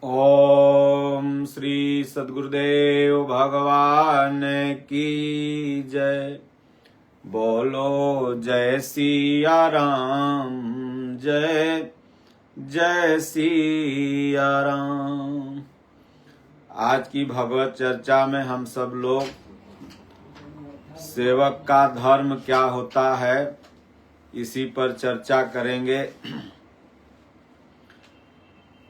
ओम श्री सद्गुरुदेव भगवान की जय। बोलो जय सिया राम, जय जय सिया राम। आज की भगवत चर्चा में हम सब लोग सेवक का धर्म क्या होता है इसी पर चर्चा करेंगे।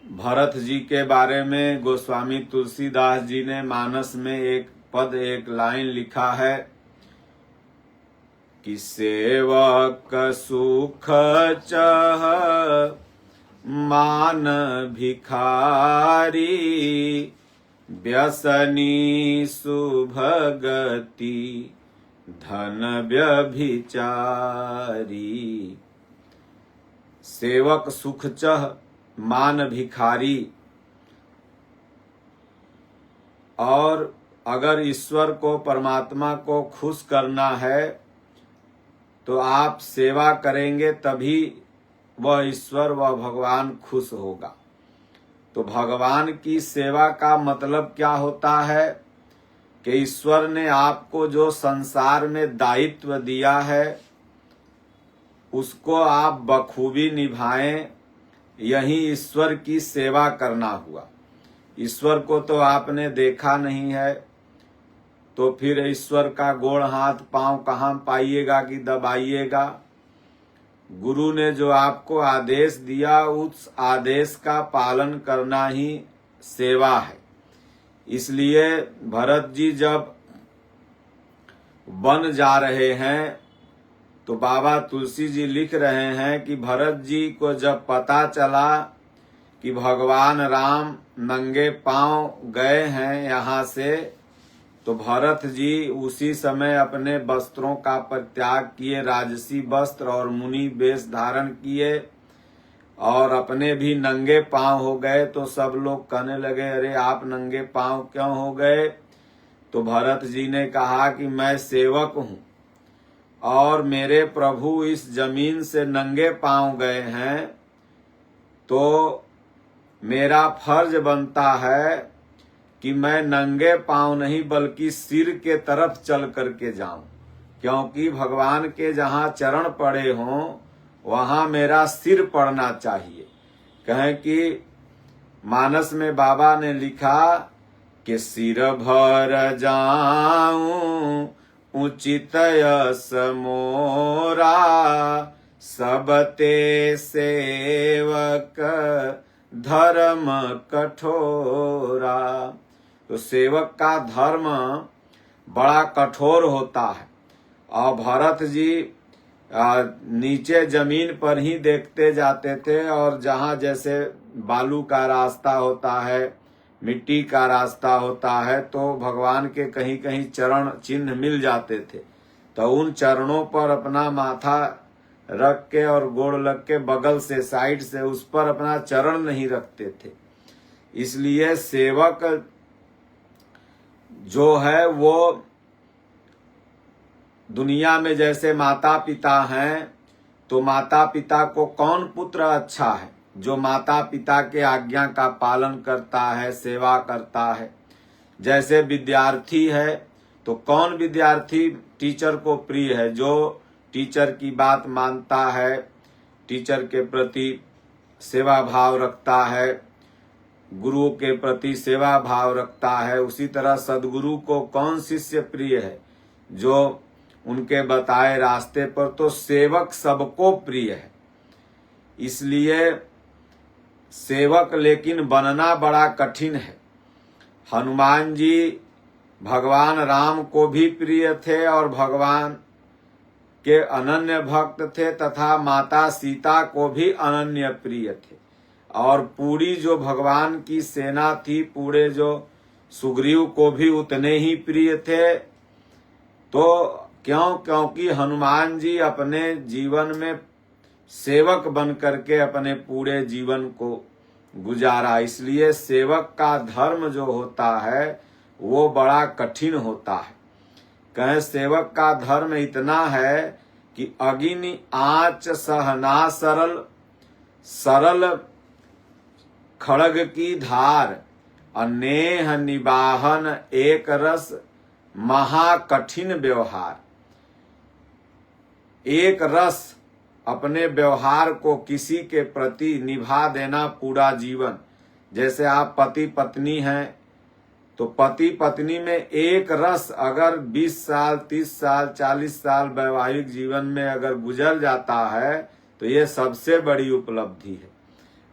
भरत जी के बारे में गोस्वामी तुलसीदास जी ने मानस में एक पद एक लाइन लिखा है कि सेवक सुख चह मान भिखारी, व्यसनी सुभगति धन व्यभिचारी। सेवक सुख चह मान भिखारी। और अगर ईश्वर को परमात्मा को खुश करना है तो आप सेवा करेंगे तभी वह ईश्वर वह भगवान खुश होगा। तो भगवान की सेवा का मतलब क्या होता है कि ईश्वर ने आपको जो संसार में दायित्व दिया है उसको आप बखूबी निभाएं, यही ईश्वर की सेवा करना हुआ। ईश्वर को तो आपने देखा नहीं है तो फिर ईश्वर का गोड़ हाथ पांव कहाँ पाइएगा कि दबाइएगा। गुरु ने जो आपको आदेश दिया उस आदेश का पालन करना ही सेवा है। इसलिए भरत जी जब वन जा रहे हैं तो बाबा तुलसी जी लिख रहे हैं कि भरत जी को जब पता चला कि भगवान राम नंगे पांव गए हैं यहाँ से, तो भरत जी उसी समय अपने वस्त्रों का परित्याग किए, राजसी वस्त्र और मुनि वेश धारण किए और अपने भी नंगे पांव हो गए। तो सब लोग कहने लगे, अरे आप नंगे पांव क्यों हो गए? तो भरत जी ने कहा कि मैं सेवक हूँ और मेरे प्रभु इस जमीन से नंगे पांव गए हैं तो मेरा फर्ज बनता है कि मैं नंगे पांव नहीं बल्कि सिर के तरफ चल करके जाऊं, क्योंकि भगवान के जहां चरण पड़े हों वहां मेरा सिर पड़ना चाहिए। कहें कि मानस में बाबा ने लिखा कि सिर भर जाऊं उचित यस मोरा, सबते सेवक धर्म कठोरा। तो सेवक का धर्म बड़ा कठोर होता है। और भरत जी नीचे जमीन पर ही देखते जाते थे और जहां जैसे बालू का रास्ता होता है, मिट्टी का रास्ता होता है, तो भगवान के कहीं कहीं चरण चिन्ह मिल जाते थे। तो उन चरणों पर अपना माथा रख के और गोड़ लग के बगल से साइड से उस पर अपना चरण नहीं रखते थे। इसलिए सेवक जो है वो दुनिया में जैसे माता पिता हैं, तो माता पिता को कौन पुत्र अच्छा है? जो माता पिता के आज्ञा का पालन करता है, सेवा करता है। जैसे विद्यार्थी है तो कौन विद्यार्थी टीचर को प्रिय है? जो टीचर की बात मानता है, टीचर के प्रति सेवा भाव रखता है, गुरु के प्रति सेवा भाव रखता है। उसी तरह सद्गुरु को कौन शिष्य प्रिय है? जो उनके बताए रास्ते पर। तो सेवक सबको प्रिय है। इसलिए सेवक लेकिन बनना बड़ा कठिन है। हनुमान जी भगवान राम को भी प्रिय थे और भगवान के अनन्य भक्त थे, तथा माता सीता को भी अनन्य प्रिय थे। और पूरी जो भगवान की सेना थी, पूरे जो सुग्रीव को भी उतने ही प्रिय थे। तो क्योंकि हनुमान जी अपने जीवन में सेवक बन करके अपने पूरे जीवन को गुजारा। इसलिए सेवक का धर्म जो होता है वो बड़ा कठिन होता है। कहें सेवक का धर्म इतना है कि अग्नि आँच सहना सरल, सरल खड़ग की धार, अनेह निबाहन एक रस, महाकठिन व्यवहार। एक रस अपने व्यवहार को किसी के प्रति निभा देना पूरा जीवन। जैसे आप पति पत्नी हैं तो पति पत्नी में एक रस अगर 20 साल 30 साल 40 साल वैवाहिक जीवन में अगर गुजर जाता है तो ये सबसे बड़ी उपलब्धि है।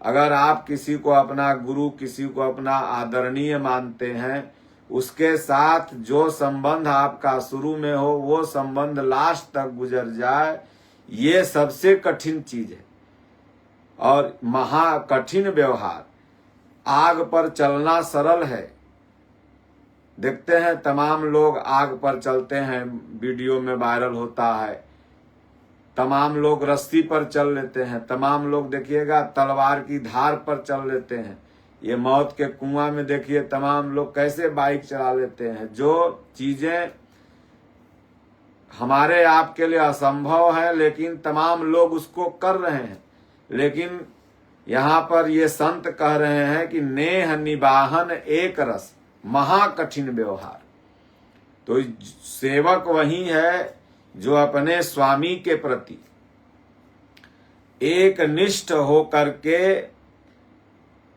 अगर आप किसी को अपना गुरु, किसी को अपना आदरणीय मानते हैं, उसके साथ जो संबंध आपका शुरू में हो वो संबंध लास्ट तक गुजर जाए, ये सबसे कठिन चीज है। और महा कठिन व्यवहार। आग पर चलना सरल है, देखते हैं तमाम लोग आग पर चलते हैं, वीडियो में वायरल होता है। तमाम लोग रस्सी पर चल लेते हैं, तमाम लोग देखिएगा तलवार की धार पर चल लेते हैं। ये मौत के कुआं में देखिए तमाम लोग कैसे बाइक चला लेते हैं। जो चीजें हमारे आपके लिए असंभव है लेकिन तमाम लोग उसको कर रहे हैं। लेकिन यहाँ पर ये संत कह रहे हैं कि नेह निबाहन एक रस, महाकठिन व्यवहार। तो सेवक वही है जो अपने स्वामी के प्रति एक निष्ठ होकर के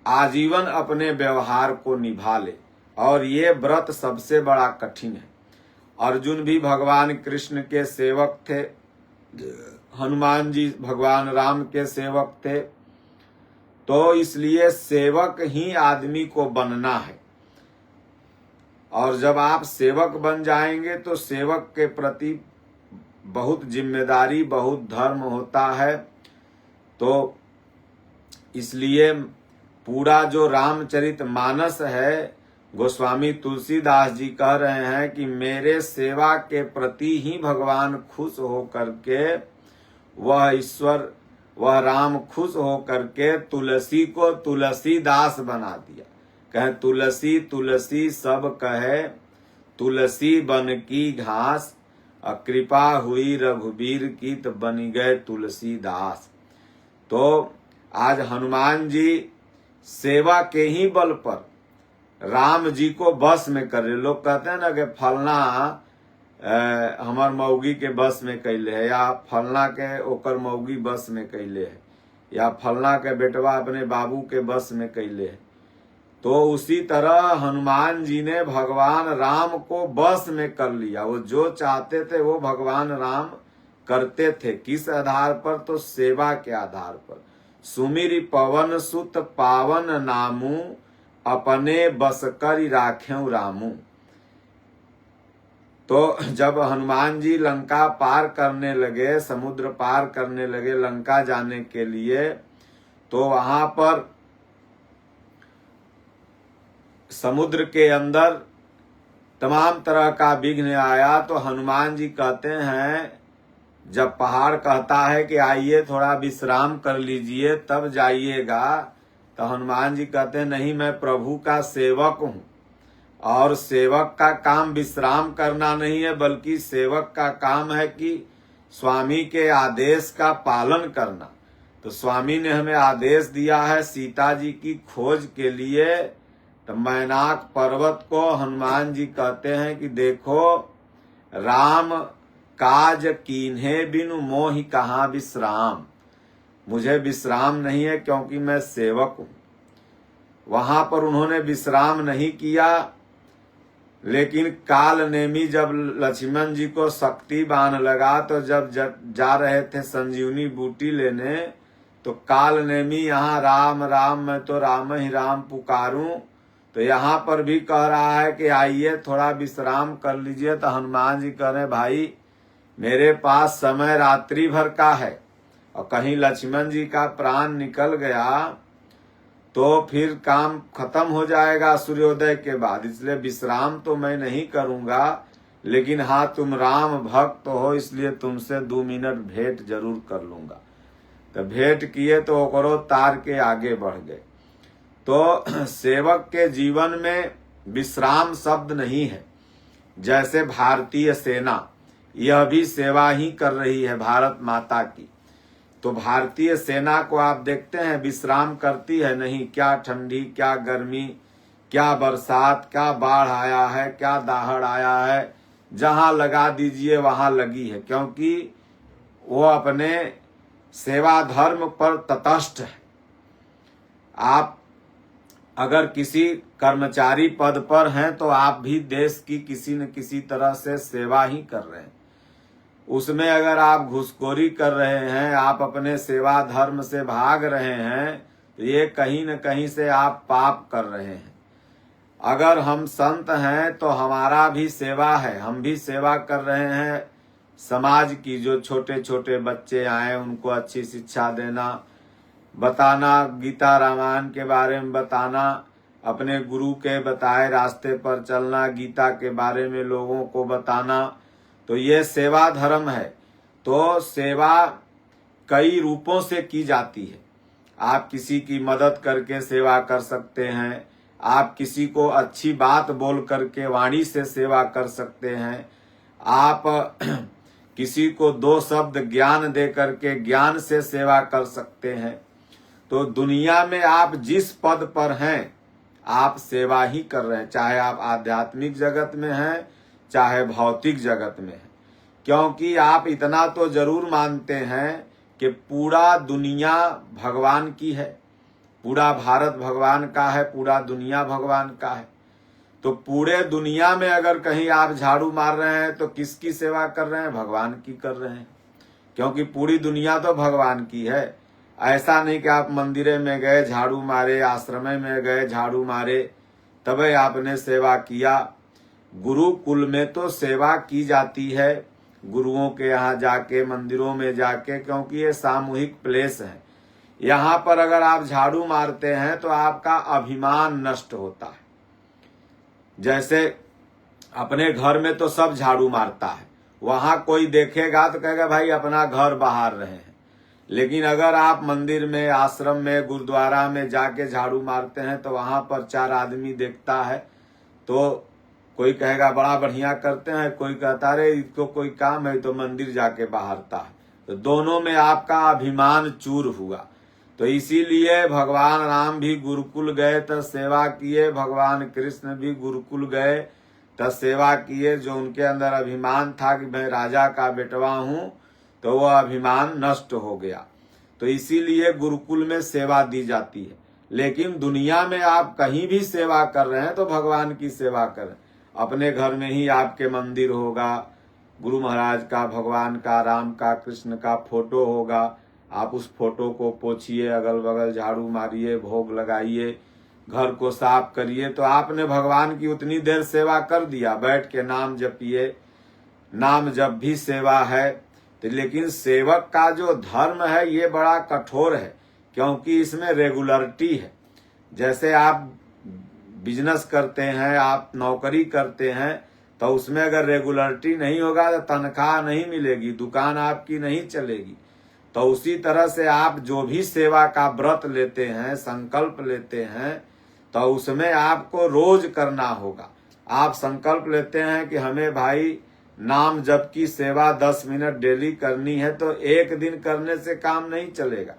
आजीवन अपने व्यवहार को निभा ले। और ये व्रत सबसे बड़ा कठिन है। अर्जुन भी भगवान कृष्ण के सेवक थे, हनुमान जी भगवान राम के सेवक थे। तो इसलिए सेवक ही आदमी को बनना है। और जब आप सेवक बन जाएंगे तो सेवक के प्रति बहुत जिम्मेदारी, बहुत धर्म होता है। तो इसलिए पूरा जो रामचरित मानस है, गोस्वामी तुलसीदास जी कह रहे हैं कि मेरे सेवा के प्रति ही भगवान खुश हो करके, वह ईश्वर, वह राम खुश हो करके तुलसी को तुलसीदास बना दिया। कहे तुलसी तुलसी सब कहे, तुलसी बन की घास, कृपा हुई रघुबीर की तो बन गए तुलसीदास। तो आज हनुमान जी सेवा के ही बल पर राम जी को बस में कर रहे। लोग कहते हैं ना कि फलना हमार मौगी के बस में कैले है, या फलना के ओकर मौगी बस में कैले है, या फलना के बेटवा अपने बाबू के बस में कैले है। तो उसी तरह हनुमान जी ने भगवान राम को बस में कर लिया। वो जो चाहते थे वो भगवान राम करते थे। किस आधार पर? तो सेवा के आधार पर। सुमिरि पवन सुत पावन नामू, अपने बस करि राख्यऊ रामू। तो जब हनुमान जी लंका पार करने लगे, समुद्र पार करने लगे लंका जाने के लिए, तो वहां पर समुद्र के अंदर तमाम तरह का विघ्न आया। तो हनुमान जी कहते हैं, जब पहाड़ कहता है कि आइए थोड़ा विश्राम कर लीजिए तब जाइएगा, तो हनुमान जी कहते हैं नहीं, मैं प्रभु का सेवक हूँ और सेवक का काम विश्राम करना नहीं है, बल्कि सेवक का काम है कि स्वामी के आदेश का पालन करना। तो स्वामी ने हमें आदेश दिया है सीता जी की खोज के लिए। तो मैनाक पर्वत को हनुमान जी कहते हैं कि देखो, राम काज कीन्हे बिनु मोहि कहाँ विश्राम। मुझे विश्राम नहीं है क्योंकि मैं सेवक हूं। वहां पर उन्होंने विश्राम नहीं किया, लेकिन काल नेमी जब लक्ष्मण जी को शक्ति बाण लगा, तो जब जा रहे थे संजीवनी बूटी लेने, तो काल नेमी यहाँ राम राम, मैं तो राम ही राम पुकारूं। तो यहाँ पर भी कह रहा है कि आइए थोड़ा विश्राम कर लीजिए। तो हनुमान जी कह रहे भाई, मेरे पास समय रात्रि भर का है, और कहीं लक्ष्मण जी का प्राण निकल गया तो फिर काम खत्म हो जाएगा सूर्योदय के बाद। इसलिए विश्राम तो मैं नहीं करूंगा, लेकिन हाँ, तुम राम भक्त हो इसलिए तुमसे 2 मिनट भेंट जरूर कर लूंगा। तो भेंट किए तो ओकरो तार के आगे बढ़ गए। तो सेवक के जीवन में विश्राम शब्द नहीं है। जैसे भारतीय सेना, यह भी सेवा ही कर रही है भारत माता की। तो भारतीय सेना को आप देखते हैं विश्राम करती है नहीं, क्या ठंडी, क्या गर्मी, क्या बरसात, क्या बाढ़ आया है, क्या दाहड़ आया है, जहां लगा दीजिए वहां लगी है, क्योंकि वो अपने सेवा धर्म पर तटस्थ है। आप अगर किसी कर्मचारी पद पर हैं तो आप भी देश की किसी न किसी तरह से सेवा ही कर रहे हैं। उसमें अगर आप घूसखोरी कर रहे हैं, आप अपने सेवा धर्म से भाग रहे हैं, तो ये कहीं न कहीं से आप पाप कर रहे हैं। अगर हम संत हैं तो हमारा भी सेवा है, हम भी सेवा कर रहे हैं समाज की। जो छोटे छोटे बच्चे आए उनको अच्छी शिक्षा देना, बताना, गीता रामायण के बारे में बताना, अपने गुरु के बताए रास्ते पर चलना, गीता के बारे में लोगों को बताना, तो ये सेवा धर्म है। तो सेवा कई रूपों से की जाती है। आप किसी की मदद करके सेवा कर सकते हैं, आप किसी को अच्छी बात बोल करके वाणी से सेवा कर सकते हैं, आप किसी को दो शब्द ज्ञान दे करके ज्ञान से सेवा कर सकते हैं। तो दुनिया में आप जिस पद पर हैं आप सेवा ही कर रहे हैं, चाहे आप आध्यात्मिक जगत में हैं चाहे भौतिक जगत में हैं। क्योंकि आप इतना तो जरूर मानते हैं कि पूरा दुनिया भगवान की है, पूरा भारत भगवान का है, पूरा दुनिया भगवान का है। तो पूरे दुनिया में अगर कहीं आप झाड़ू मार रहे हैं तो किसकी सेवा कर रहे हैं? भगवान की कर रहे हैं, क्योंकि पूरी दुनिया तो भगवान की है। ऐसा नहीं कि आप मंदिरे में गए झाड़ू मारे, आश्रम में गए झाड़ू मारे तभी आपने सेवा किया। गुरुकुल में तो सेवा की जाती है, गुरुओं के यहाँ जाके, मंदिरों में जाके, क्योंकि ये सामूहिक प्लेस है। यहाँ पर अगर आप झाड़ू मारते हैं तो आपका अभिमान नष्ट होता है। जैसे अपने घर में तो सब झाड़ू मारता है, वहां कोई देखेगा तो कहेगा भाई अपना घर बहार रहे हैं। लेकिन अगर आप मंदिर में, आश्रम में, गुरुद्वारा में जाके झाड़ू मारते हैं तो वहां पर 4 आदमी देखता है तो कोई कहेगा बड़ा बढ़िया करते हैं, कोई कहता रे इसको कोई काम है तो मंदिर जाके बहारता है। तो दोनों में आपका अभिमान चूर हुआ। तो इसीलिए भगवान राम भी गुरुकुल गए तो सेवा किए, भगवान कृष्ण भी गुरुकुल गए तो सेवा किए। जो उनके अंदर अभिमान था कि मैं राजा का बेटवा हूं, तो वह अभिमान नष्ट हो गया। तो इसीलिए गुरुकुल में सेवा दी जाती है। लेकिन दुनिया में आप कहीं भी सेवा कर रहे हैं तो भगवान की सेवा करें। अपने घर में ही आपके मंदिर होगा, गुरु महाराज का, भगवान का, राम का, कृष्ण का फोटो होगा, आप उस फोटो को पोछिए, अगल बगल झाड़ू मारिए, भोग लगाइए, घर को साफ करिए, तो आपने भगवान की उतनी देर सेवा कर दिया। बैठ के नाम जपिए, नाम जप भी सेवा है। तो लेकिन सेवक का जो धर्म है ये बड़ा कठोर है, क्योंकि इसमें रेगुलरिटी है। जैसे आप बिजनेस करते हैं, आप नौकरी करते हैं, तो उसमें अगर रेगुलरिटी नहीं होगा तो तनख्वाह नहीं मिलेगी, दुकान आपकी नहीं चलेगी। तो उसी तरह से आप जो भी सेवा का व्रत लेते हैं, संकल्प लेते हैं, तो उसमें आपको रोज करना होगा। आप संकल्प लेते हैं कि हमें भाई नाम जप की सेवा 10 मिनट डेली करनी है, तो एक दिन करने से काम नहीं चलेगा।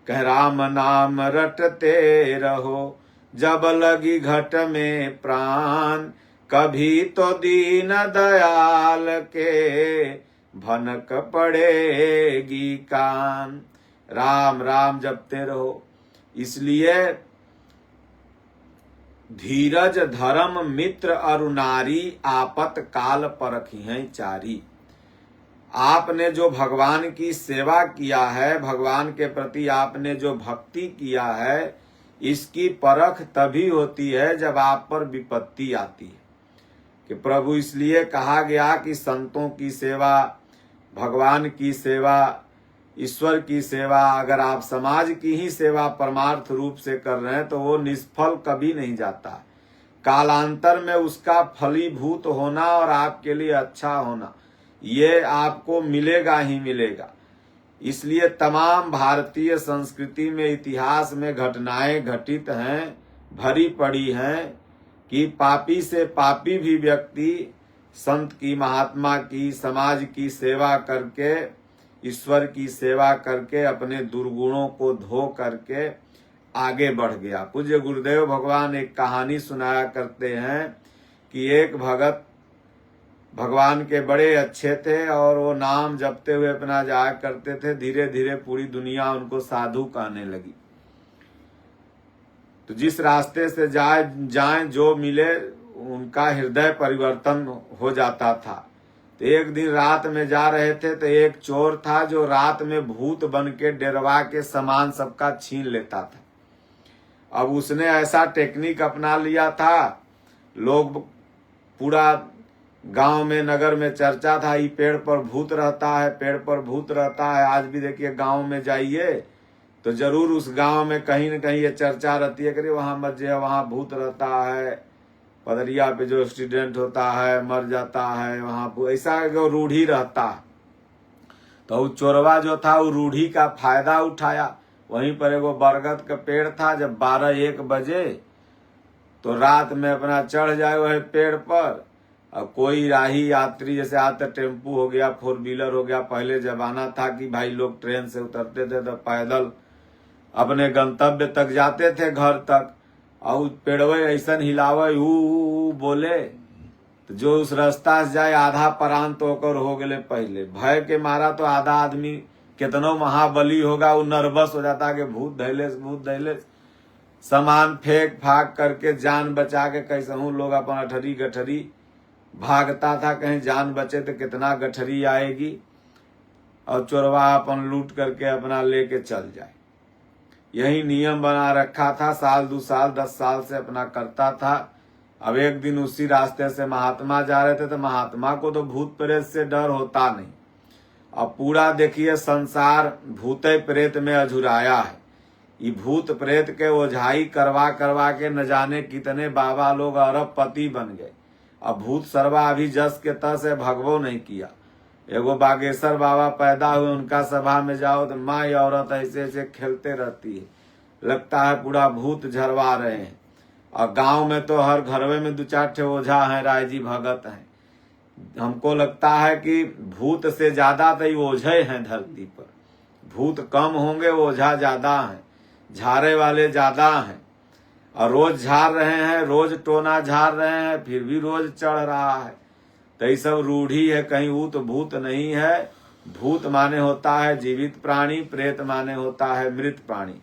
कह राम नाम रटते रहो जब लगी घट में प्राण, कभी तो दीन दयाल के भनक पड़ेगी कान। राम राम जपते रहो। इसलिए धीरज धर्म मित्र अरु नारी, आपत काल परखी हैं चारी। आपने जो भगवान की सेवा किया है, भगवान के प्रति आपने जो भक्ति किया है, इसकी परख तभी होती है जब आप पर विपत्ति आती है। कि प्रभु इसलिए कहा गया कि संतों की सेवा, भगवान की सेवा, ईश्वर की सेवा, अगर आप समाज की ही सेवा परमार्थ रूप से कर रहे हैं तो वो निष्फल कभी नहीं जाता। कालांतर में उसका फलीभूत होना और आपके लिए अच्छा होना, ये आपको मिलेगा ही मिलेगा। इसलिए तमाम भारतीय संस्कृति में, इतिहास में घटनाएं घटित हैं, भरी पड़ी हैं कि पापी से पापी भी व्यक्ति संत की, महात्मा की, समाज की सेवा करके ईश्वर की सेवा करके अपने दुर्गुणों को धो करके आगे बढ़ गया। पूज्य गुरुदेव भगवान एक कहानी सुनाया करते हैं कि एक भगत भगवान के बड़े अच्छे थे और वो नाम जपते हुए अपना जाया करते थे। धीरे धीरे पूरी दुनिया उनको साधु कहने लगी। तो जिस रास्ते से जाएं जो मिले उनका हृदय परिवर्तन हो जाता था। तो एक दिन रात में जा रहे थे तो एक चोर था जो रात में भूत बन के डरवा के सामान सबका छीन लेता था। अब उसने ऐसा टेक्निक अपना लिया था, लोग पूरा गांव में नगर में चर्चा था, ये पेड़ पर भूत रहता है, पेड़ पर भूत रहता है। आज भी देखिए गांव में जाइए तो जरूर उस गांव में कहीं न कहीं ये चर्चा रहती है कि वहां मत जाइए, वहां भूत रहता है, पदरिया पे जो एक्सीडेंट होता है मर जाता है, वहां ऐसा रूढ़ी रहता है। तो वो चोरवा जो था वो रूढ़ी का फायदा उठाया। वहीं पर एगो बरगद का पेड़ था। जब 12-1 बजे तो रात में अपना चढ़ जाए वह पेड़ पर। अब कोई राही यात्री जैसे आते, टेम्पू हो गया, 4 व्हीलर हो गया। पहले जमाना था कि भाई लोग ट्रेन से उतरते थे तो पैदल अपने गंतव्य तक जाते थे, घर तक। और पेड़वे ऐसा हिलावे ऊ बोले तो जो उस रास्ता से जाए आधा प्रांत होकर हो गए। पहले भय के मारा तो आधा आदमी कितनो महाबली होगा वो नर्वस हो जाता कि भूत धैले। सामान फेंक फाक करके जान बचा के कैसे हूँ लोग अपन अठरी गठरी भागता था, कहीं जान बचे तो कितना गठरी आएगी। और चोरवा अपन लूट करके अपना लेके चल जाए। यही नियम बना रखा था। साल 2 साल 10 साल से अपना करता था। अब एक दिन उसी रास्ते से महात्मा जा रहे थे तो महात्मा को तो भूत प्रेत से डर होता नहीं। अब पूरा देखिए संसार भूते प्रेत में अझुराया है। ये भूत प्रेत के ओझाई करवा करवा के न जाने कितने बाबा लोग अरबपति बन गए। अब भूत सर्वा अभी जस के तस है, भगवो नहीं किया। एगो बागेश्वर बाबा पैदा हुए, उनका सभा में जाओ तो माँ औरत ऐसे ऐसे खेलते रहती है, लगता है पूरा भूत झरवा रहे हैं। और गांव में तो हर घरवे में 2-4 ठे ओझा हैं, राय जी भगत हैं। हमको लगता है कि भूत से ज्यादा तो ये ओझे हैं धरती पर। भूत कम होंगे, ओझा ज्यादा हैं, झारे वाले ज्यादा हैं। और रोज झाड़ रहे हैं, रोज टोना झाड़ रहे हैं, फिर भी रोज चढ़ रहा है। तो ये सब रूढ़ी है, कहीं ऊत भूत नहीं है। भूत माने होता है जीवित प्राणी, प्रेत माने होता है मृत प्राणी।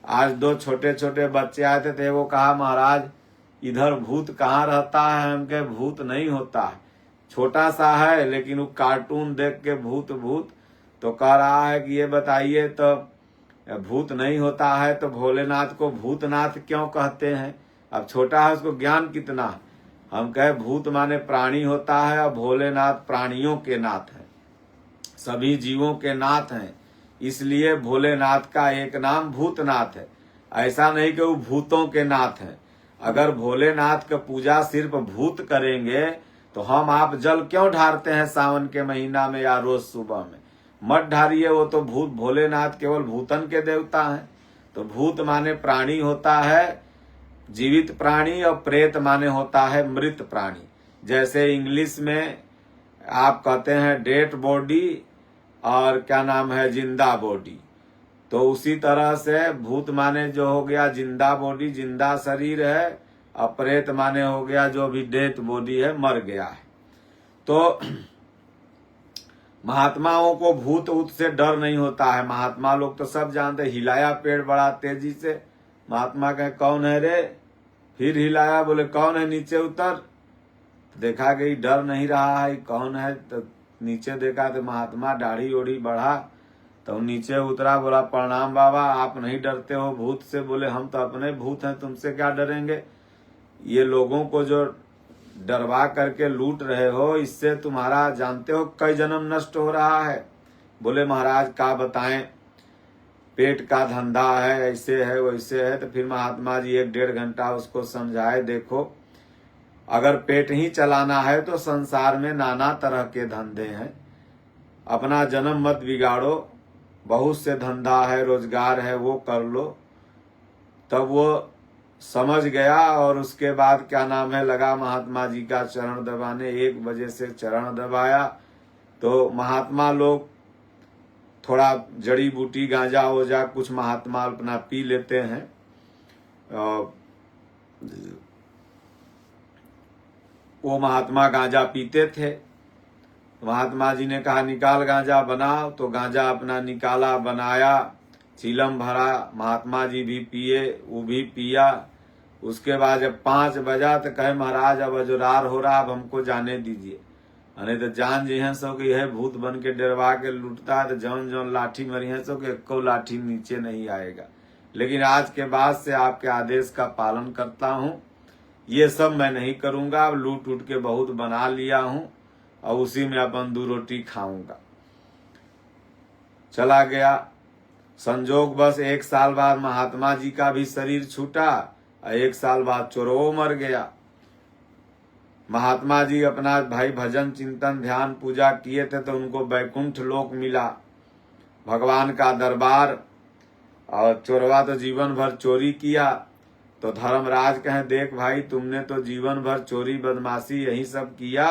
आज 2 छोटे छोटे बच्चे आए थे, वो कहा महाराज इधर भूत कहाँ रहता है? हम कहे भूत नहीं होता है, छोटा सा है लेकिन वो कार्टून देख के भूत भूत तो कह रहा है कि ये बताइए तो भूत नहीं होता है तो भोलेनाथ को भूतनाथ क्यों कहते हैं? अब छोटा है, उसको ज्ञान कितना है। हम कहे भूत माने प्राणी होता है और भोलेनाथ प्राणियों के नाथ है, सभी जीवों के नाथ हैं। इसलिए भोलेनाथ का एक नाम भूतनाथ है। ऐसा नहीं कि वो भूतों के नाथ हैं। अगर भोलेनाथ का पूजा सिर्फ भूत करेंगे तो हम आप जल क्यों ढारते हैं सावन के महीना में या रोज सुबह में? मत ढारिए, वो तो भूत भोलेनाथ केवल भूतन के देवता हैं। तो भूत माने प्राणी होता है, जीवित प्राणी, और प्रेत माने होता है मृत प्राणी। जैसे इंग्लिश में आप कहते हैं डेड बॉडी और क्या नाम है जिंदा बॉडी, तो उसी तरह से भूत माने जो हो गया जिंदा बॉडी, जिंदा शरीर है, और प्रेत माने हो गया जो भी डेड बॉडी है, मर गया है। तो महात्माओं को भूत ऊत से डर नहीं होता है। महात्मा लोग तो सब जानते, हिलाया पेड़ बड़ा तेजी से, महात्मा कहे कौन है रे? फिर हिलाया, बोले कौन है? नीचे उतर। देखा गई डर नहीं रहा है, कौन है? तो नीचे देखा तो महात्मा दाढ़ी ओढ़ी बढ़ा, तो नीचे उतरा, बोला प्रणाम बाबा, आप नहीं डरते हो भूत से? बोले हम तो अपने भूत हैं, तुमसे क्या डरेंगे? ये लोगों को जो डरवा करके लूट रहे हो, इससे तुम्हारा जानते हो कई जन्म नष्ट हो रहा है। बोले महाराज का बताएं, पेट का धंधा है, ऐसे है वैसे है। तो फिर महात्मा जी 1-1.5 घंटा उसको समझाए, देखो अगर पेट ही चलाना है तो संसार में नाना तरह के धंधे हैं, अपना जन्म मत बिगाड़ो, बहुत से धंधा है, रोजगार है, वो कर लो। तब वो समझ गया और उसके बाद क्या नाम है लगा महात्मा जी का चरण दबाने। 1 बजे से चरण दबाया तो महात्मा लोग थोड़ा जड़ी बूटी गांजा हो जा कुछ महात्मा अपना पी लेते हैं। वो महात्मा गांजा पीते थे। महात्मा जी ने कहा निकाल गांजा बनाओ, तो गांजा अपना निकाला, बनाया, चीलम भरा, महात्मा जी भी पिए, वो भी पिया। उसके बाद जब 5 बजा तो कहे महाराज अब अजुरार हो रहा, अब हमको जाने दीजिए, नहीं तो जान जी हैं सो कि यह भूत बन के डरवा के लूटता है, तो जौन जौन लाठी मरी है सो कि एको लाठी नीचे नहीं आएगा। लेकिन आज के बाद से आपके आदेश का पालन करता हूँ, ये सब मैं नहीं करूंगा। अब लूट उट के बहुत बना लिया हूँ और उसी में अपन 2 रोटी खाऊंगा। चला गया। संजोग बस 1 साल बाद महात्मा जी का भी शरीर छूटा और 1 साल बाद चोरवो मर गया। महात्मा जी अपना भाई भजन चिंतन ध्यान पूजा किए थे तो उनको बैकुंठ लोक मिला, भगवान का दरबार। और चोरवा तो जीवन भर चोरी किया। तो धर्मराज कहे देख भाई तुमने तो जीवन भर चोरी बदमाशी यही सब किया,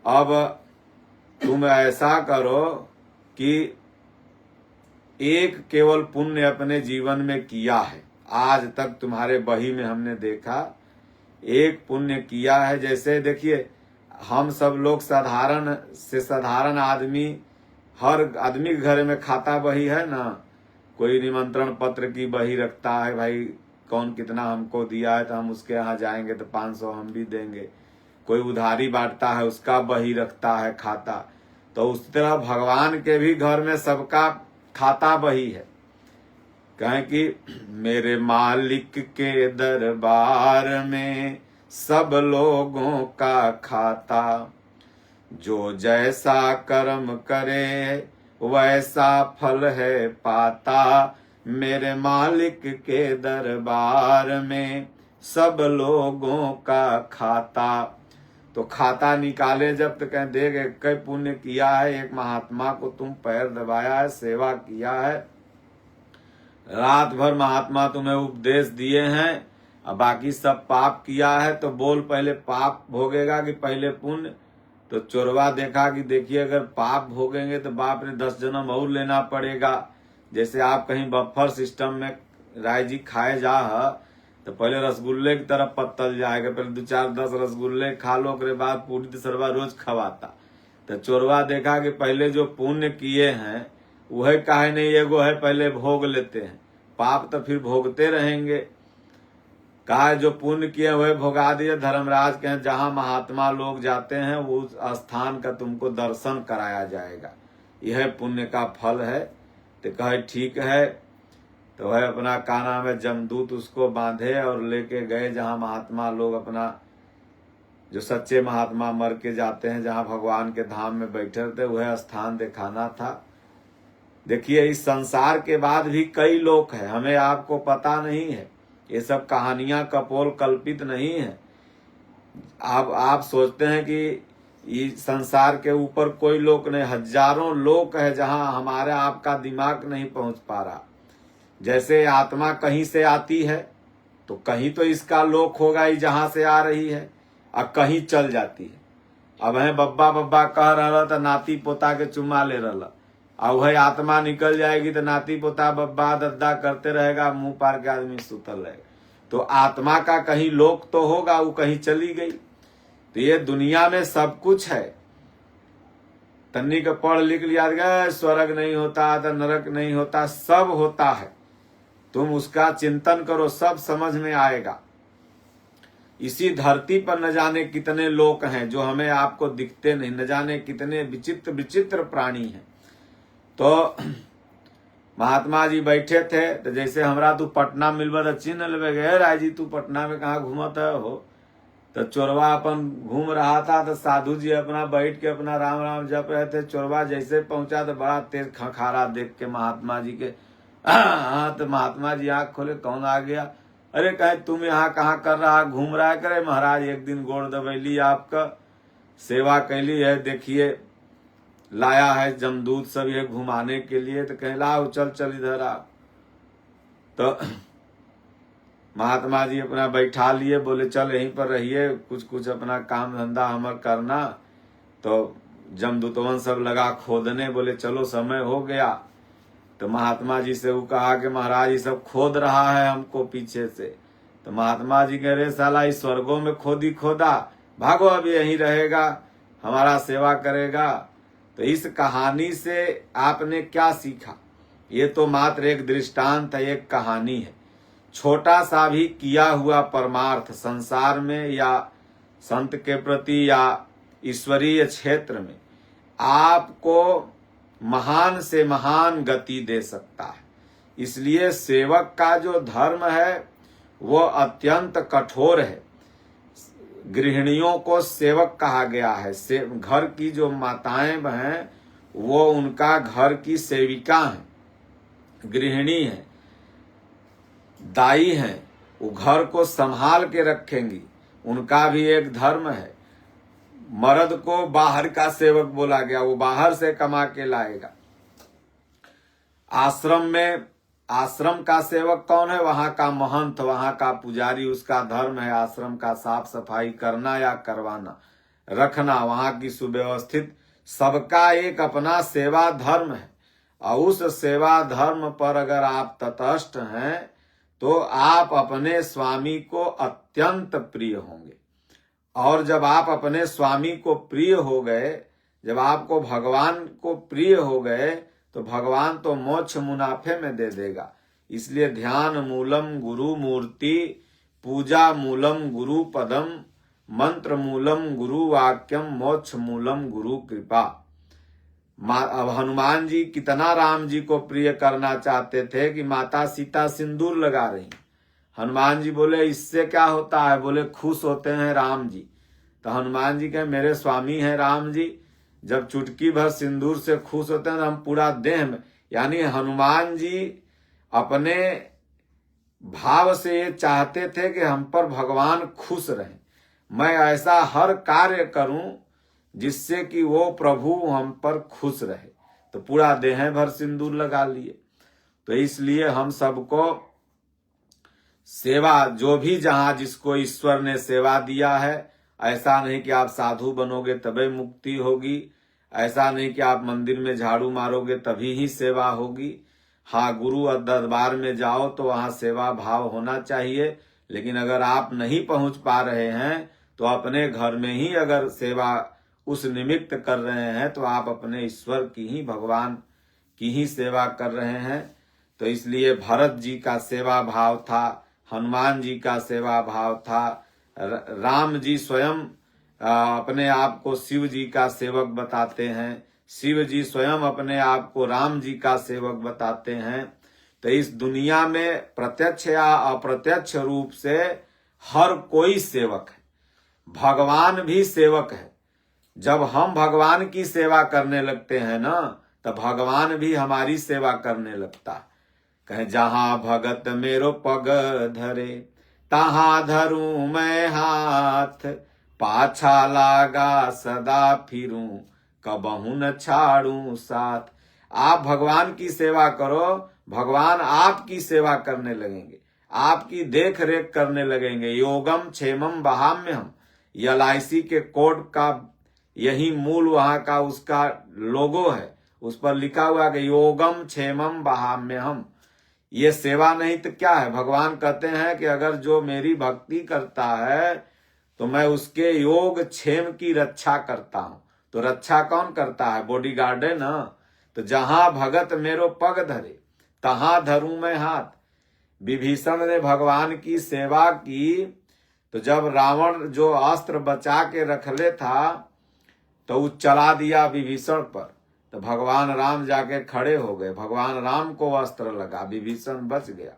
अब तुम ऐसा करो कि एक केवल पुण्य अपने जीवन में किया है, आज तक तुम्हारे बही में हमने देखा एक पुण्य किया है। जैसे देखिए हम सब लोग साधारण से साधारण आदमी, हर आदमी के घर में खाता बही है ना, कोई निमंत्रण पत्र की बही रखता है, भाई कौन कितना हमको दिया है तो हम उसके यहाँ जाएंगे तो 500 हम भी देंगे। कोई उधारी बांटता है उसका बही रखता है खाता। तो उस तरह भगवान के भी घर में सबका खाता बही है। कहें कि मेरे मालिक के दरबार में सब लोगों का खाता, जो जैसा कर्म करे वैसा फल है पाता। मेरे मालिक के दरबार में सब लोगों का खाता। तो खाता निकाले जब तो कहें देख कई पुण्य किया है, एक महात्मा को तुम पैर दबाया है, सेवा किया है, रात भर महात्मा तुम्हें उपदेश दिए हैं, अब बाकी सब पाप किया है, तो बोल पहले पाप भोगेगा कि पहले पुण्य। तो चोरवा देखा कि देखिए अगर पाप भोगेंगे तो बाप ने 10 जन्म और लेना पड़ेगा। जैसे आप कहीं बफर सिस्टम में राय जी खाए जा तो पहले रसगुल्ले की तरफ पत्तल जाएगा, पहले 2-4-10 रसगुल्ले खा लो, के बाद पूरी दसरवा रोज खवाता। तो चोरवा देखा कि पहले जो पुण्य किए हैं वह काहे नहीं एगो है पहले भोग लेते हैं, पाप तो फिर भोगते रहेंगे। कहा जो पुण्य किए वह भोगा दिए। धर्मराज कहें जहां महात्मा लोग जाते हैं उस स्थान का तुमको दर्शन कराया जाएगा, यह पुण्य का फल है। तो कहे ठीक है। तो वह अपना का नाम है जमदूत उसको बांधे और लेके गए जहां महात्मा लोग अपना जो सच्चे महात्मा मर के जाते हैं, जहां भगवान के धाम में बैठे रहते, वह स्थान दिखाना था। देखिए इस संसार के बाद भी कई लोक है, हमें आपको पता नहीं है, ये सब कहानियां कपोल कल्पित नहीं है। आप सोचते हैं कि इस संसार के ऊपर कोई लोक नहीं, हजारों लोक है जहां हमारा आपका दिमाग नहीं पहुंच पा रहा। जैसे आत्मा कहीं से आती है तो कहीं तो इसका लोक होगा ही जहां से आ रही है, और कहीं चल जाती है। अब है बब्बा बब्बा कह रहा तो नाती पोता के चुमा ले रहा, और वह आत्मा निकल जाएगी तो नाती पोता बब्बा दद्दा करते रहेगा, मुंह पार के आदमी सुतल रहेगा। तो आत्मा का कहीं लोक तो होगा, वो कहीं चली गई। तो ये दुनिया में सब कुछ है, तन्नी का पढ़ लिख लिया गया, स्वर्ग नहीं होता तो नरक नहीं होता, सब होता है। तुम उसका चिंतन करो, सब समझ में आएगा। इसी धरती पर न जाने कितने लोक हैं जो हमें आपको दिखते नहीं, न जाने कितने विचित्र विचित्र प्राणी हैं। तो महात्मा जी बैठे थे, तो जैसे हमरा तू पटना मिलबा तो चिन्ह लेवे गए, राय जी तू पटना में कहाँ घूमत हो। तो चोरवा अपन घूम रहा था, तो साधु जी अपना बैठ के अपना राम राम जप रहे थे। चोरवा जैसे पहुंचा तो बड़ा तेज खखारा देख के महात्मा जी के, तो महात्मा जी आंख खोले, कौन आ गया? अरे कहे तुम यहाँ कहाँ कर रहा, घूम रहा है? करे महाराज एक दिन गोड़ दबैली, आपका सेवा कैली है, देखिए लाया है जमदूत सब ये घुमाने के लिए। तो कहे लाओ चल चल इधर आ। तो महात्मा जी अपना बैठा लिए, बोले चल यहीं पर रहिए, कुछ कुछ अपना काम धंधा हमर करना। तो जमदूतवन सब लगा खोदने, बोले चलो समय हो गया। तो महात्मा जी से वो कहा कि महाराज ये सब खोद रहा है हमको पीछे से। तो महात्मा जी कह रहे साला इस स्वर्गों में खोदी खोदा, भागो अब यहीं रहेगा, हमारा सेवा करेगा। तो इस कहानी से आपने क्या सीखा? ये तो मात्र एक दृष्टांत है, एक कहानी है। छोटा सा भी किया हुआ परमार्थ संसार में या संत के प्रति या ईश्वरीय क्षेत्र में आपको महान से महान गति दे सकता है। इसलिए सेवक का जो धर्म है वो अत्यंत कठोर है। गृहिणियों को सेवक कहा गया है। घर की जो माताएं हैं वो उनका घर की सेविका हैं, गृहिणी हैं, दाई हैं, वो घर को संभाल के रखेंगी, उनका भी एक धर्म है। मर्द को बाहर का सेवक बोला गया, वो बाहर से कमा के लाएगा। आश्रम में आश्रम का सेवक कौन है? वहां का महंत, वहां का पुजारी, उसका धर्म है आश्रम का साफ सफाई करना या करवाना, रखना, वहां की सुव्यवस्थित, सबका एक अपना सेवा धर्म है। और उस सेवा धर्म पर अगर आप तटस्थ हैं तो आप अपने स्वामी को अत्यंत प्रिय होंगे। और जब आप अपने स्वामी को प्रिय हो गए, जब आपको भगवान को प्रिय हो गए, तो भगवान तो मोक्ष मुनाफे में दे देगा। इसलिए ध्यान मूलम गुरु मूर्ति, पूजा मूलम गुरु पदम, मंत्र मूलम गुरु वाक्यम, मोक्ष मूलम गुरु कृपा। अब हनुमान जी कितना राम जी को प्रिय करना चाहते थे कि माता सीता सिंदूर लगा रही। हनुमान जी बोले इससे क्या होता है? बोले खुश होते हैं राम जी। तो हनुमान जी कहे मेरे स्वामी हैं राम जी, जब चुटकी भर सिंदूर से खुश होते हैं तो हम पूरा देह में, यानी हनुमान जी अपने भाव से ये चाहते थे कि हम पर भगवान खुश रहें, मैं ऐसा हर कार्य करूं जिससे कि वो प्रभु हम पर खुश रहे। तो पूरा देह भर सिंदूर लगा लिए। तो इसलिए हम सबको सेवा, जो भी जहां जिसको ईश्वर ने सेवा दिया है, ऐसा नहीं कि आप साधु बनोगे तभी मुक्ति होगी, ऐसा नहीं कि आप मंदिर में झाड़ू मारोगे तभी ही सेवा होगी। हाँ, गुरु दरबार में जाओ तो वहां सेवा भाव होना चाहिए, लेकिन अगर आप नहीं पहुंच पा रहे हैं तो अपने घर में ही अगर सेवा उस निमित्त कर रहे हैं तो आप अपने ईश्वर की ही, भगवान की ही सेवा कर रहे हैं। तो इसलिए भरत जी का सेवा भाव था, हनुमान जी का सेवा भाव था, राम जी स्वयं अपने आप को शिव जी का सेवक बताते हैं, शिव जी स्वयं अपने आप को राम जी का सेवक बताते हैं। तो इस दुनिया में प्रत्यक्ष या अप्रत्यक्ष रूप से हर कोई सेवक है, भगवान भी सेवक है। जब हम भगवान की सेवा करने लगते हैं ना, तो भगवान भी हमारी सेवा करने लगता है। कहे जहां भगत मेरो पग धरे, तहां धरूं मैं हाथ, पाछा लागा सदा फिरूं, कबहू न छाड़ूं साथ। आप भगवान की सेवा करो, भगवान आपकी सेवा करने लगेंगे, आपकी देख रेख करने लगेंगे। योगम क्षेमम वहाम्यहम, LIC के कोड का यही मूल वहां का उसका लोगो है, उस पर लिखा हुआ कि योगम क्षेमम वहाम्यहम। ये सेवा नहीं तो क्या है? भगवान कहते हैं कि अगर जो मेरी भक्ति करता है तो मैं उसके योग क्षेम की रक्षा करता हूं। तो रक्षा कौन करता है? बॉडीगार्ड है ना। तो जहां भगत मेरो पग धरे, तहां धरूं मैं हाथ। विभीषण ने भगवान की सेवा की, तो जब रावण जो अस्त्र बचा के रख ले था तो वो चला दिया विभीषण पर, तो भगवान राम जाके खड़े हो गए, भगवान राम को अस्त्र लगा, विभीषण बच गया।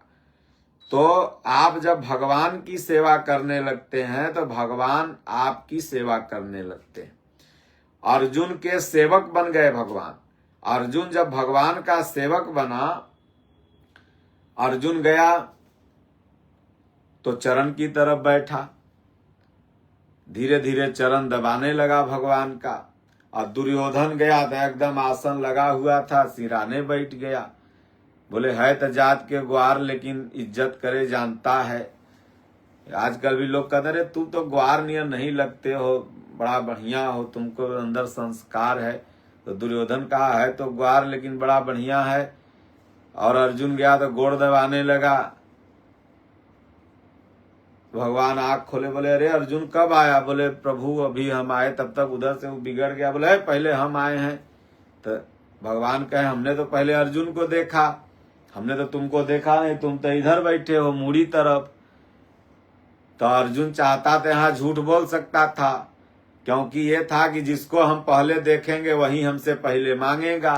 तो आप जब भगवान की सेवा करने लगते हैं तो भगवान आपकी सेवा करने लगते हैं। अर्जुन के सेवक बन गए भगवान। अर्जुन जब भगवान का सेवक बना, अर्जुन गया तो चरण की तरफ बैठा, धीरे धीरे चरण दबाने लगा भगवान का। और दुर्योधन गया तो एकदम आसन लगा हुआ था, सिराने बैठ गया। बोले है तो जात के ग्वार, लेकिन इज्जत करे जानता है, आजकल भी लोग कहते रहे तू तो ग्वार नियर नहीं लगते हो, बड़ा बढ़िया हो, तुमको अंदर संस्कार है। तो दुर्योधन कहा है तो ग्वार लेकिन बड़ा बढ़िया है। और अर्जुन गया तो गोड़ दबाने लगा। भगवान आंख खोले, बोले अरे अर्जुन कब आया? बोले प्रभु अभी हम आए। तब तक उधर से वो बिगड़ गया, बोले पहले हम आए हैं। तो भगवान कहे हमने तो पहले अर्जुन को देखा, हमने तो तुमको देखा नहीं, तुम तो इधर बैठे हो मूड़ी तरफ। तो अर्जुन चाहता था यहाँ झूठ बोल सकता था, क्योंकि ये था कि जिसको हम पहले देखेंगे वही हमसे पहले मांगेगा।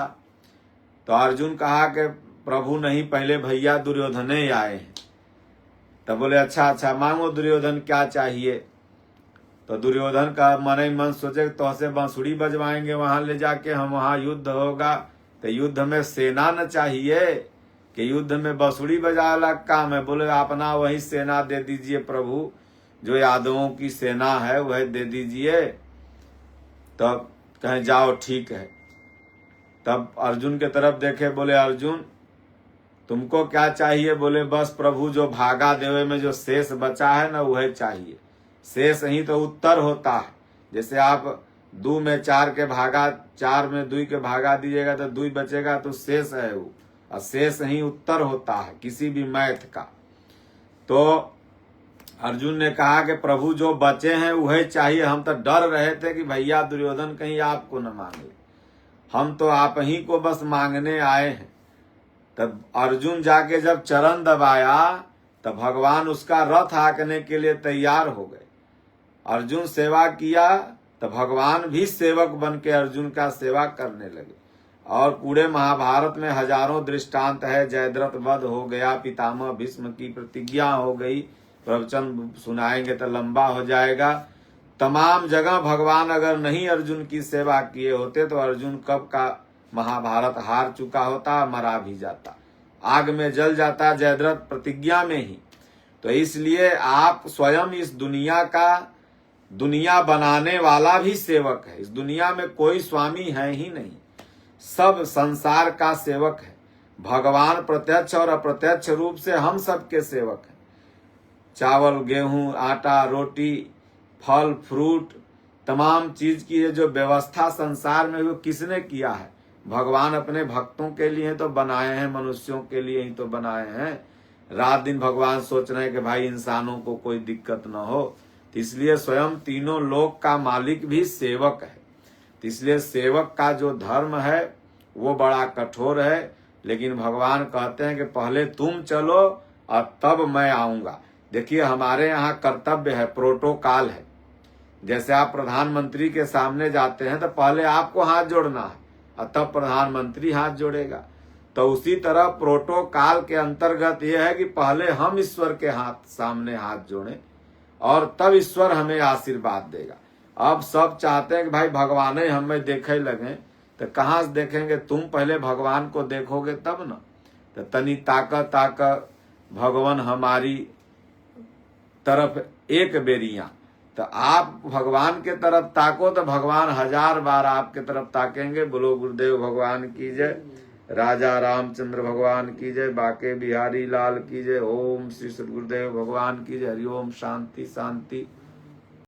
तो अर्जुन कहा कि प्रभु नहीं, पहले भैया दुर्योधन ही आए हैं। तब बोले अच्छा अच्छा मांगो दुर्योधन क्या चाहिए। तो दुर्योधन का मन ही मन सोचे तो से बांसुरी बजवाएंगे वहां ले जाके, हम वहां युद्ध होगा तो युद्ध में सेना न चाहिए कि युद्ध में बांसुरी बजा अलग काम है। बोले अपना वही सेना दे दीजिए प्रभु, जो यादवों की सेना है वह दे दीजिए। तब कहें जाओ ठीक है। तब अर्जुन के तरफ देखे, बोले अर्जुन तुमको क्या चाहिए? बोले बस प्रभु जो भागा देवे में जो शेष बचा है ना वह चाहिए। शेष ही तो उत्तर होता है। जैसे आप 2 में 4 के भागा, 4 में 2 के भागा दीजिएगा तो 2 बचेगा, तो शेष है वो, और शेष ही उत्तर होता है किसी भी मैथ का। तो अर्जुन ने कहा कि प्रभु जो बचे हैं वह चाहिए। हम तो डर रहे थे कि भैया दुर्योधन कहीं आपको न मांग ले, हम तो आप ही को बस मांगने आए हैं। तब अर्जुन जाके जब चरण दबाया तब भगवान उसका रथ हाँकने के लिए तैयार हो गए। अर्जुन सेवा किया तो भगवान भी सेवक बन के अर्जुन का सेवा करने लगे। और पूरे महाभारत में हजारों दृष्टांत है। जयद्रथ वध हो गया, पितामह भीष्म की प्रतिज्ञा हो गई, प्रवचन सुनाएंगे तो लंबा हो जाएगा। तमाम जगह भगवान अगर नहीं अर्जुन की सेवा किए होते तो अर्जुन कब का महाभारत हार चुका होता, मरा भी जाता, आग में जल जाता जयद्रथ प्रतिज्ञा में ही। तो इसलिए आप स्वयं इस दुनिया का, दुनिया बनाने वाला भी सेवक है। इस दुनिया में कोई स्वामी है ही नहीं, सब संसार का सेवक है। भगवान प्रत्यक्ष और अप्रत्यक्ष रूप से हम सबके सेवक हैं। चावल, गेहूं, आटा, रोटी, फल, फ्रूट, तमाम चीज की ये जो व्यवस्था संसार में वो किसने किया है? भगवान अपने भक्तों के लिए तो बनाए हैं, मनुष्यों के लिए ही तो बनाए हैं। रात दिन भगवान सोच रहे हैं कि भाई इंसानों को कोई दिक्कत न हो। तो इसलिए स्वयं तीनों लोक का मालिक भी सेवक है। तो इसलिए सेवक का जो धर्म है वो बड़ा कठोर है। लेकिन भगवान कहते हैं कि पहले तुम चलो और तब मैं आऊंगा। देखिए हमारे यहाँ कर्तव्य है, प्रोटोकॉल है। जैसे आप प्रधानमंत्री के सामने जाते हैं तो पहले आपको हाथ जोड़ना है और तब प्रधानमंत्री हाथ जोड़ेगा। तो उसी तरह प्रोटोकॉल के अंतर्गत यह है कि पहले हम ईश्वर के सामने हाथ जोड़ें और तब ईश्वर हमें आशीर्वाद देगा। अब सब चाहते हैं कि भाई भगवान ही हमें देखे लगे, तो कहाँ से देखेंगे? तुम पहले भगवान को देखोगे तब ना। तो तनी ताक भगवान हमारी तरफ एक बेरिया। तो आप भगवान के तरफ ताको तो भगवान 1000 बार आपके तरफ ताकेंगे। बोलो गुरुदेव भगवान की जय, राजा रामचंद्र भगवान की जय, बाके बिहारी लाल की जय। ओम श्री सद्गुरुदेव भगवान की जय। हरिओम। शांति शांति।